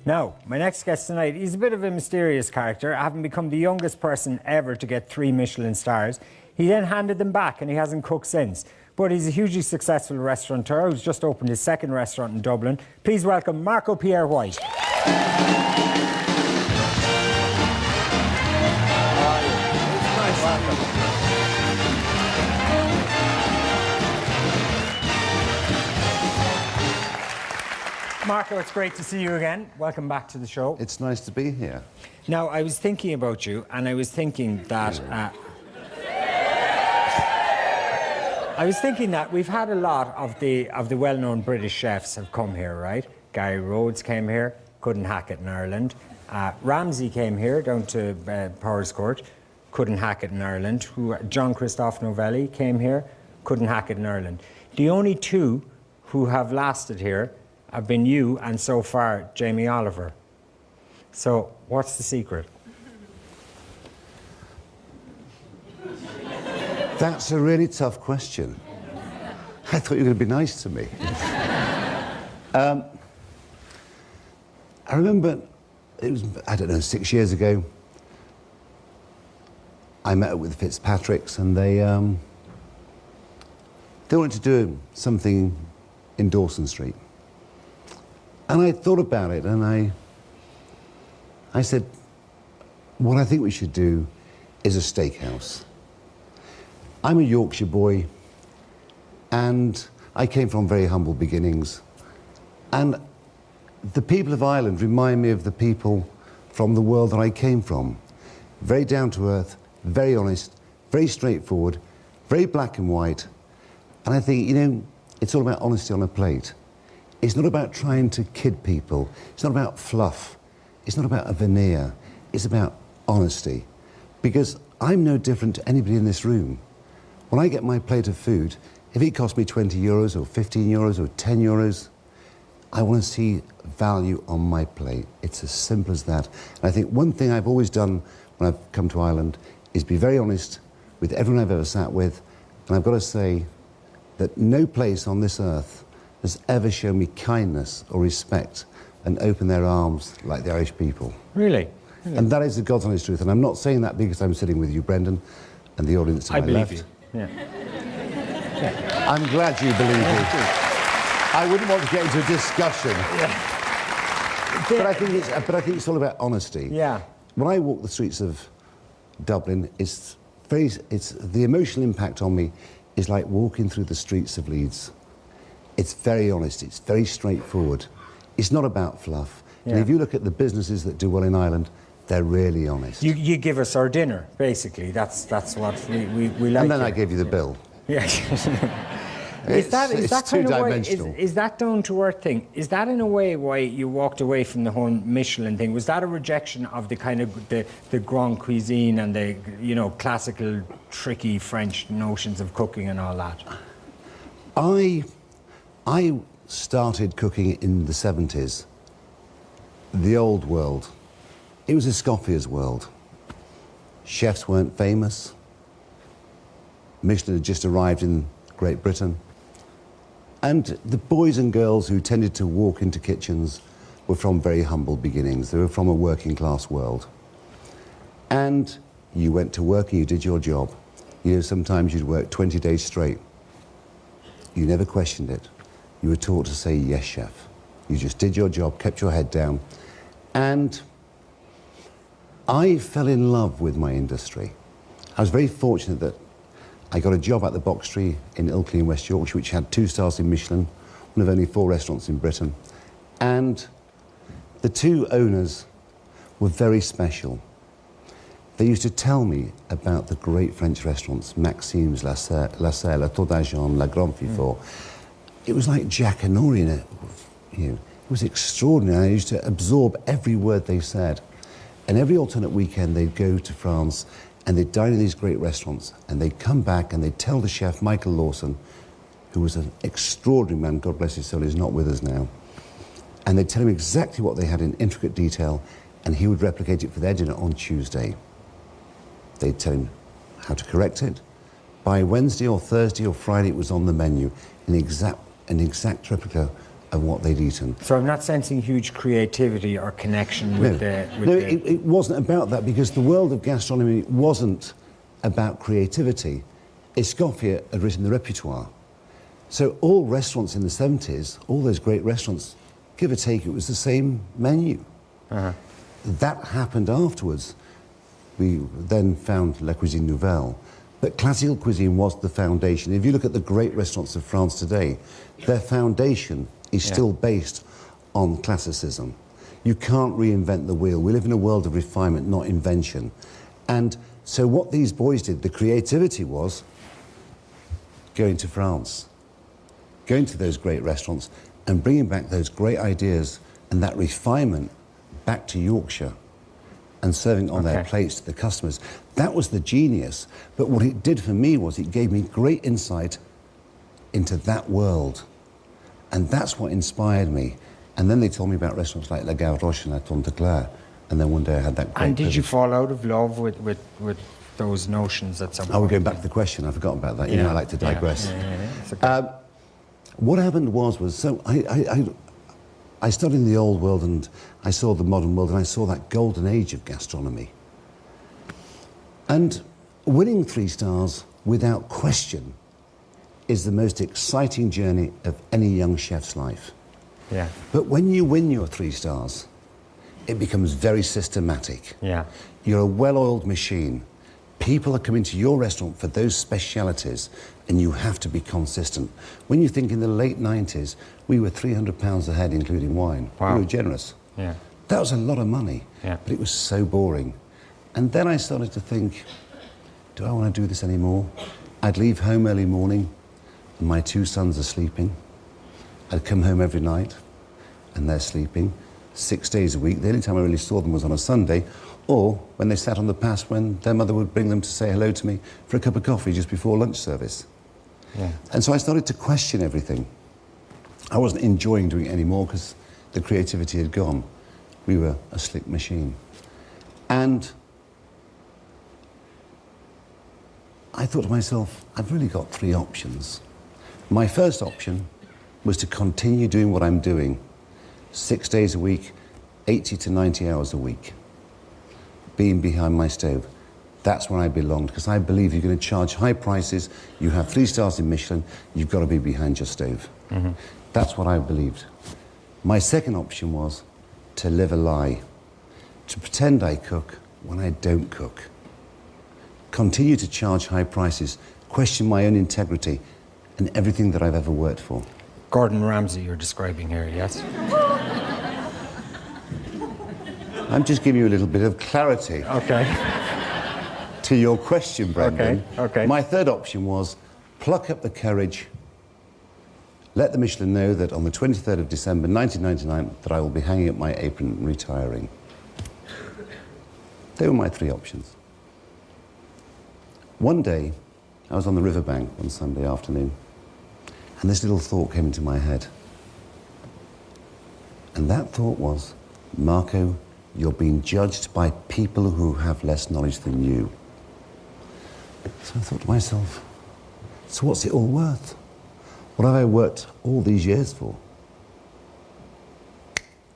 Now, my next guest tonight, he's a bit of a mysterious character, having become the youngest person ever to get 3 Michelin stars. He then handed them back and he hasn't cooked since. But he's a hugely successful restaurateur who's just opened his second restaurant in Dublin. Please welcome Marco Pierre White. Marco, it's great to see you again. Welcome back to the show. It's nice to be here. Now, I was thinking about you, and I was thinking that... we've had a lot of the well-known British chefs have come here, right? Gary Rhodes came here, couldn't hack it in Ireland. Ramsay came here, down to Powers Court, couldn't hack it in Ireland. John Christophe Novelli came here, couldn't hack it in Ireland. The only two who have lasted here have been you and, so far, Jamie Oliver. So, what's the secret? That's a really tough question. I thought you were going to be nice to me. I remember, it was, I don't know, 6 years ago, I met up with Fitzpatricks and they wanted to do something in Dawson Street. And I thought about it and I said, what I think we should do is a steakhouse. I'm a Yorkshire boy and I came from very humble beginnings. And the people of Ireland remind me of the people from the world that I came from. Very down to earth, very honest, very straightforward, very black and white. And I think, you know, it's all about honesty on a plate. It's not about trying to kid people. It's not about fluff. It's not about a veneer. It's about honesty. Because I'm no different to anybody in this room. When I get my plate of food, if it costs me 20 euros or 15 euros or 10 euros, I want to see value on my plate. It's as simple as that. And I think one thing I've always done when I've come to Ireland is be very honest with everyone I've ever sat with. And I've got to say that no place on this earth has ever shown me kindness or respect and opened their arms like the Irish people. Really? And that is the God's honest truth. And I'm not saying that because I'm sitting with you, Brendan, and the audience to my left. I believe you. Yeah. I'm glad you believe me. I wouldn't want to get into a discussion. Yeah. But I think it's all about honesty. Yeah. When I walk the streets of Dublin, the emotional impact on me is like walking through the streets of Leeds. It's very honest, it's very straightforward. It's not about fluff. Yeah. And if you look at the businesses that do well in Ireland, they're really honest. You give us our dinner, basically. That's what we like. And then I give you the bill. Yeah. Is that two-dimensional. Is that down-to-earth thing? Is that in a way why you walked away from the whole Michelin thing? Was that a rejection of the kind of the grand cuisine and the, you know, classical, tricky French notions of cooking and all that? I started cooking in the 70s. The old world. It was Escoffier's world. Chefs weren't famous. Michelin had just arrived in Great Britain. And the boys and girls who tended to walk into kitchens were from very humble beginnings. They were from a working class world. And you went to work and you did your job. You know, sometimes you'd work 20 days straight. You never questioned it. You were taught to say, yes, chef. You just did your job, kept your head down. And I fell in love with my industry. I was very fortunate that I got a job at the Box Tree in Ilkley in West Yorkshire, which had 2 stars in Michelin, one of only 4 restaurants in Britain. And the 2 owners were very special. They used to tell me about the great French restaurants, Maxime's, La Serre, La Tour d'Argent, La Grande Fifort. It was like Jack and Nori in it. You know, it was extraordinary. I used to absorb every word they said. And every alternate weekend, they'd go to France and they'd dine in these great restaurants. And they'd come back and they'd tell the chef, Michael Lawson, who was an extraordinary man, God bless his soul, he's not with us now. And they'd tell him exactly what they had in intricate detail, and he would replicate it for their dinner on Tuesday. They'd tell him how to correct it. By Wednesday or Thursday or Friday, it was on the menu, an exact replica of what they'd eaten. So I'm not sensing huge creativity or connection with the... It wasn't about that, because the world of gastronomy wasn't about creativity. Escoffier had written the repertoire. So all restaurants in the 70s, all those great restaurants, give or take, it was the same menu. That happened afterwards. We then found La Cuisine Nouvelle. But classical cuisine was the foundation. If you look at the great restaurants of France today, their foundation is still based on classicism. You can't reinvent the wheel. We live in a world of refinement, not invention. And so what these boys did, the creativity was going to France, going to those great restaurants and bringing back those great ideas and that refinement back to Yorkshire and serving on their plates to the customers. That was the genius. But what it did for me was it gave me great insight into that world. And that's what inspired me. And then they told me about restaurants like La Gare Roche and La Tonteclair. And then one day I had that great And did you privilege. fall out of love with those notions at some point? Oh, we're going back to the question. I forgot about that. You know, I like to digress. It's okay. What happened was so I studied in the old world and I saw the modern world and I saw that golden age of gastronomy. And winning 3 stars without question is the most exciting journey of any young chef's life. Yeah. But when you win your 3 stars, it becomes very systematic. Yeah. You're a well-oiled machine. People are coming to your restaurant for those specialities, and you have to be consistent. When you think in the late 90s, we were £300 a head, including wine. Wow. We were generous. Yeah. That was a lot of money, Yeah. but it was so boring. And then I started to think, do I want to do this anymore? I'd leave home early morning, and my 2 sons are sleeping. I'd come home every night, and they're sleeping. 6 days a week. The only time I really saw them was on a Sunday, or when they sat on the pass when their mother would bring them to say hello to me for a cup of coffee just before lunch service. Yeah. And so I started to question everything. I wasn't enjoying doing it anymore because the creativity had gone. We were a slick machine. And I thought to myself, I've really got 3 options. My first option was to continue doing what I'm doing, 6 days a week, 80 to 90 hours a week, being behind my stove. That's where I belonged, because I believe you're going to charge high prices, you have 3 stars in Michelin, you've got to be behind your stove. That's what I believed. My second option was to live a lie, to pretend I cook when I don't cook, continue to charge high prices, question my own integrity and everything that I've ever worked for. Gordon Ramsay you're describing here, yes? I'm just giving you a little bit of clarity Okay. to your question, Brendan. Okay. My third option was pluck up the courage, let the Michelin know that on the 23rd of December 1999 that I will be hanging up my apron and retiring. They were my 3 options. One day, I was on the riverbank one Sunday afternoon, and this little thought came into my head. And that thought was, Marco, you're being judged by people who have less knowledge than you. So I thought to myself, so what's it all worth? What have I worked all these years for?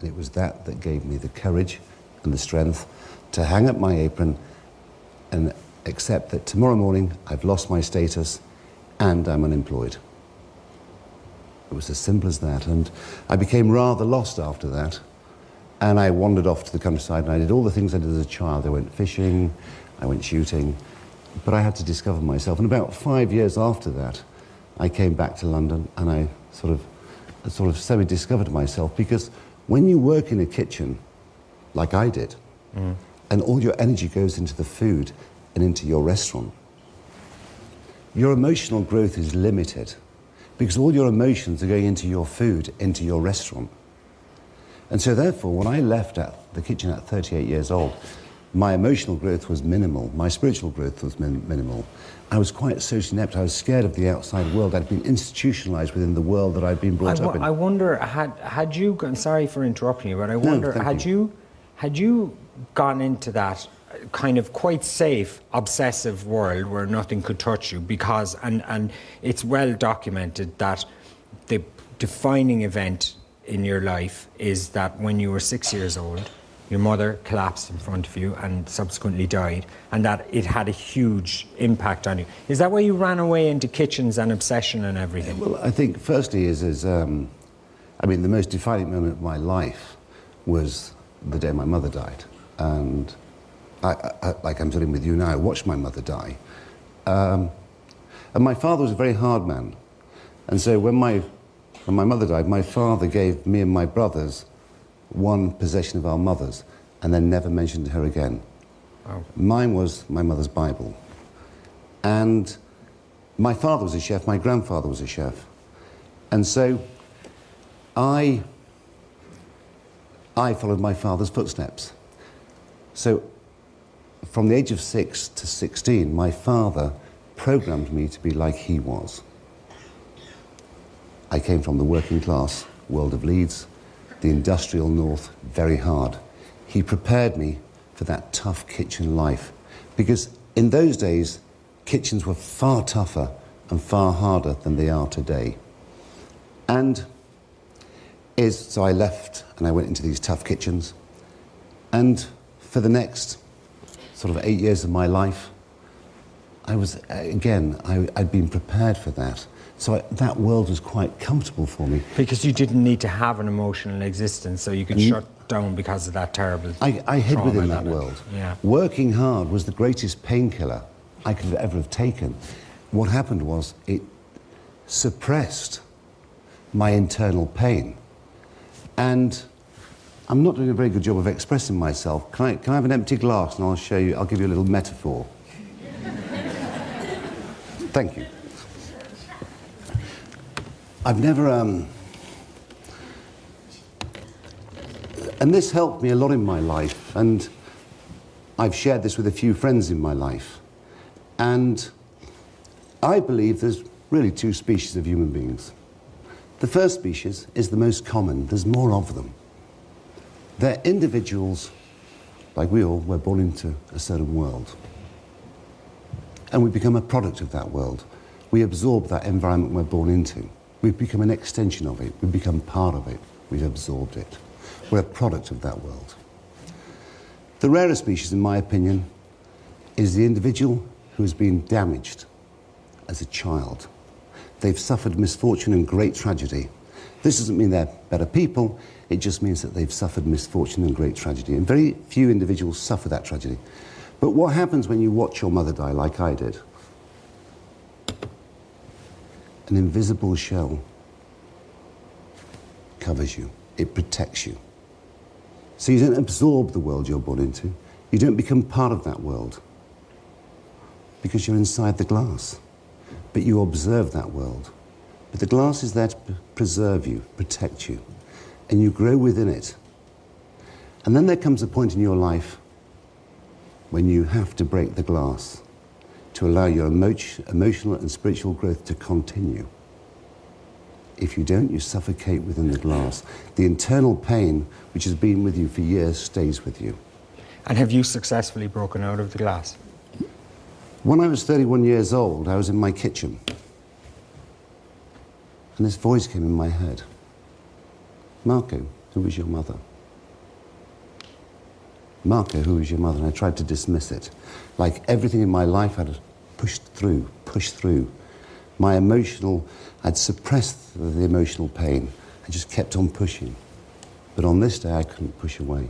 And it was that that gave me the courage and the strength to hang up my apron and accept that tomorrow morning I've lost my status and I'm unemployed. It was as simple as that, and I became rather lost after that, and I wandered off to the countryside and I did all the things I did as a child. I went fishing, I went shooting, but I had to discover myself. And about 5 years after that, I came back to London and I sort of semi-discovered myself, because when you work in a kitchen, like I did, and all your energy goes into the food and into your restaurant, your emotional growth is limited, because all your emotions are going into your food, into your restaurant. And so therefore, when I left the kitchen at 38 years old, my emotional growth was minimal, my spiritual growth was minimal. I was quite socially inept, I was scared of the outside world. I'd been institutionalized within the world that I'd been brought up in. I wonder, had you, I'm sorry for interrupting you, but I wonder, had you gone into that kind of quite safe, obsessive world where nothing could touch you, because, and it's well documented that the defining event in your life is that when you were 6 years old, your mother collapsed in front of you and subsequently died, and that it had a huge impact on you. Is that why you ran away into kitchens and obsession and everything? Well, I think firstly I mean, the most defining moment of my life was the day my mother died. And like I'm sitting with you now, I watched my mother die. And my father was a very hard man. And so when my mother died, my father gave me and my brothers one possession of our mother's and then never mentioned her again. Wow. Mine was my mother's Bible. And my father was a chef, my grandfather was a chef. And so I followed my father's footsteps. So from the age of 6 to 16, my father programmed me to be like he was. I came from the working class world of Leeds, the industrial north, very hard. He prepared me for that tough kitchen life, because in those days, kitchens were far tougher and far harder than they are today. So I left and I went into these tough kitchens, and for the next sort of 8 years of my life, I'd been prepared for that. So that world was quite comfortable for me. Because you didn't need to have an emotional existence, so you could shut down because of that terrible I hid trauma within that world. Yeah. Working hard was the greatest painkiller I could ever have taken. What happened was it suppressed my internal pain. And I'm not doing a very good job of expressing myself. Can I have an empty glass and I'll give you a little metaphor. Thank you. I've never, and this helped me a lot in my life, and I've shared this with a few friends in my life. And I believe there's really two species of human beings. The first species is the most common. There's more of them. They're individuals, like we all, we're born into a certain world. And we become a product of that world. We absorb that environment we're born into. We've become an extension of it. We've become part of it. We've absorbed it. We're a product of that world. The rarest species, in my opinion, is the individual who has been damaged as a child. They've suffered misfortune and great tragedy. This doesn't mean they're better people. It just means that they've suffered misfortune and great tragedy. And very few individuals suffer that tragedy. But what happens when you watch your mother die, like I did? An invisible shell covers you. It protects you. So you don't absorb the world you're born into. You don't become part of that world because you're inside the glass. But you observe that world. But the glass is there to preserve you, protect you, and you grow within it. And then there comes a point in your life when you have to break the glass to allow your emotional and spiritual growth to continue. If you don't, you suffocate within the glass. The internal pain, which has been with you for years, stays with you. And have you successfully broken out of the glass? When I was 31 years old, I was in my kitchen. And this voice came in my head. Marco, who was your mother? Marco, who was your mother? And I tried to dismiss it. Like everything in my life, I'd pushed through. I'd suppressed the emotional pain. I just kept on pushing. But on this day, I couldn't push away.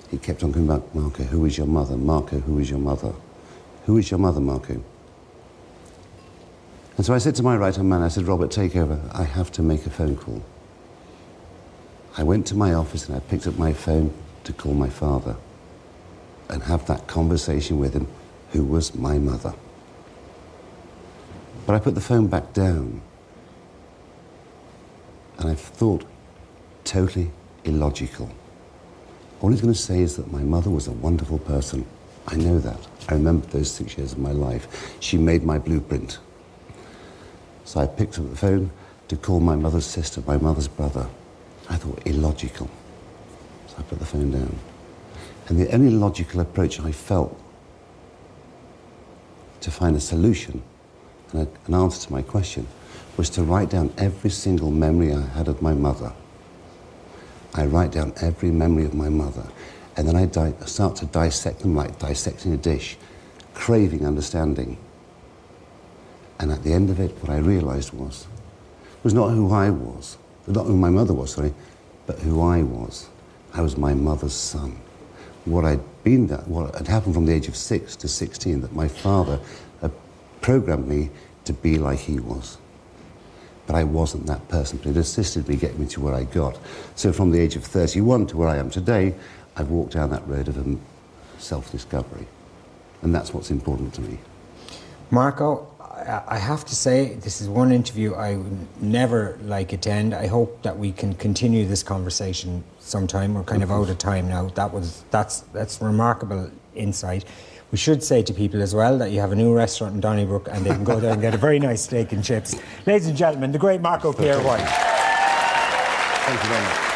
He kept on coming back, Marco, who is your mother? Marco, who is your mother? Who is your mother, Marco? And so I said to my right-hand man, I said, Robert, take over. I have to make a phone call. I went to my office and I picked up my phone to call my father and have that conversation with him, who was my mother. But I put the phone back down and I thought, totally illogical. All he's going to say is that my mother was a wonderful person. I know that. I remember those 6 years of my life. She made my blueprint. So I picked up the phone to call my mother's sister, my mother's brother. I thought, illogical. So I put the phone down. And the only logical approach I felt to find a solution and an answer to my question was to write down every single memory I had of my mother. I write down every memory of my mother, and then I start to dissect them like dissecting a dish, craving understanding. And at the end of it, what I realized was not who I was, not who my mother was, sorry, but who I was. I was my mother's son. What had happened from the age of 6 to 16, that my father had programmed me to be like he was. But I wasn't that person, but it assisted me getting me to where I got. So from the age of 31 to where I am today, I've walked down that road of self-discovery. And that's what's important to me. Marco, I have to say, this is one interview I would never attend. I hope that we can continue this conversation sometime. We're kind of out of time now. That's remarkable insight. We should say to people as well that you have a new restaurant in Donnybrook and they can go there and get a very nice steak and chips. Ladies and gentlemen, the great Marco Pierre White. Thank you very much.